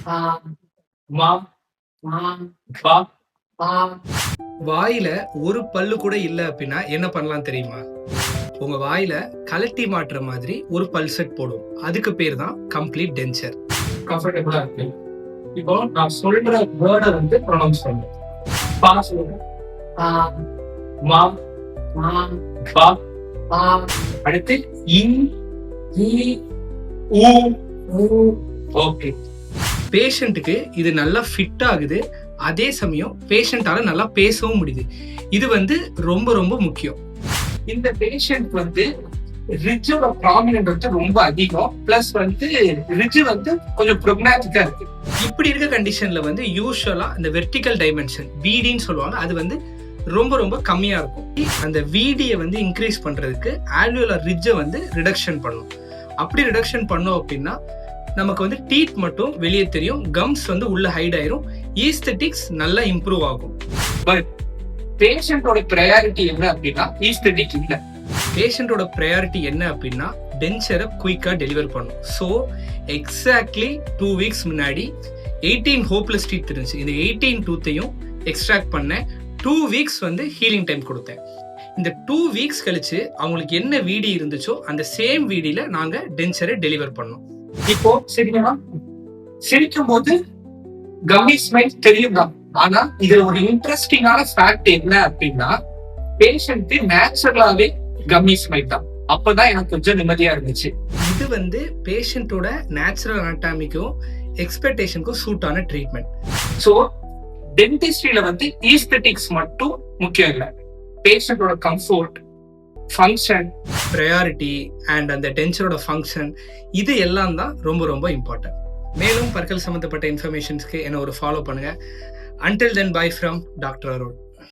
ஆ, மா, ஆ, பா, ஆ. வாயில ஒரு பல்லு கூட இல்ல அப்படின்னா என்ன பண்ணலாம் தெரியுமா? உங்க வாயில கழட்டி மாட்டுற மாதிரி ஒரு பல் செட் போடும். அதுக்கு பேர் தான் கம்ப்ளீட் டென்ச்சர். கம்ஃபர்டபுளா இருக்கு. இப்போ நான் சொல்ற வேர்ட வந்து ப்ரொனவுன்ஸ் பண்ணுங்க. பா சொல்லுங்க. ஆ, மா, ஆ, பா, ஆ. அடுத்து இன், இ, ஊ, ஊ. ஓகே. பேஷண்ட்டுக்கு இது நல்லா ஃபிட் ஆகுது. அதே சமயம் பேஷண்ட்டால நல்லா பேசவும் முடியுது. இது வந்து ரொம்ப ரொம்ப முக்கியம். இந்த பேஷண்ட் வந்து ரிட்ஜோட ப்ராமினன்ட் வந்து ரொம்ப அதிகம். பிளஸ் வந்து ரிட்ஜ் வந்து கொஞ்சம் ப்ரோக்னாட்டிக்கா இருக்கு. இப்படி இருக்க கண்டிஷன்ல வந்து யூசுவலா இந்த வெர்டிகல் டைமென்ஷன் விடின்னு சொல்லுவாங்க. அது வந்து ரொம்ப ரொம்ப கம்மியா இருக்கும். அந்த விடியை வந்து இன்க்ரீஸ் பண்றதுக்கு ஆல்வியோலர் ரிட்ஜை வந்து ரிடக்ஷன் பண்ணும். அப்படி ரிடக்ஷன் பண்ணோம் அப்படின்னா நமக்கு வந்து டீத் மட்டும் வெளியே தெரியும், கம்ஸ் வந்து உள்ள ஹைட் ஆயிரும், ஈஸ்தெட்டிக்ஸ் நல்லா இம்ப்ரூவ் ஆகும். பட் பேஷண்டோட ப்ரையாரிட்டி என்ன அப்படின்னா ஈஸ்தெட்டிக் இல்ல. பேஷண்டோட ப்ரையாரிட்டி என்ன அப்படின்னா டென்ச்சரை குயிக்கா டெலிவர் பண்ணும். ஸோ எக்ஸாக்ட்லி 2 வீக்ஸ் முன்னாடி 18 ஹோப்லெஸ் டீத் இருந்துச்சு. இந்த 18 டூத்தையும் எக்ஸ்ட்ராக்ட் பண்ணேன். 2 வீக்ஸ் வந்து ஹீலிங் டைம் கொடுத்தேன். இந்த 2 வீக்ஸ் கழிச்சு அவங்களுக்கு என்ன வீடி இருந்துச்சோ அந்த சேம் வீடியில நாங்க டென்ச்சரை டெலிவர் பண்ணோம். இப்போ சரிங்களா, சிரிக்கும் போது கம்மி ஸ்மைல் தெரியும் தான். ஆனா இதுல ஒரு இன்ட்ரெஸ்டிங்கான ஃபேக்ட் என்ன அப்படின்னா பேஷண்ட் நேச்சுரலாவே கம்மி ஸ்மைல் தான். அப்பதான் எனக்கு கொஞ்சம் நிம்மதியா இருந்துச்சு. இது வந்து பேஷண்டோட நேச்சுரல் அனாட்டமிக்கும் எக்ஸ்பெக்டேஷனுக்கும் சூட்டான ட்ரீட்மெண்ட். ஸோ டென்டிஸ்ட்ரியில வந்து ஈஸ்தெட்டிக்ஸ் மட்டும் முக்கியம் இல்லை. பேஷண்டோட கம்ஃபர்ட், ஃபங்க்ஷன், ப்ரையாரிட்டி அண்ட் அந்த டென்ச்சரோட ஃபங்க்ஷன் இது எல்லாம் தான் ரொம்ப ரொம்ப இம்பார்ட்டன்ட். மேலும் பற்கள் சம்மந்தப்பட்ட இன்ஃபர்மேஷன்ஸ்க்கு என்ன ஒரு ஃபாலோ பண்ணுங்க. Until then, bye from Dr. Arul.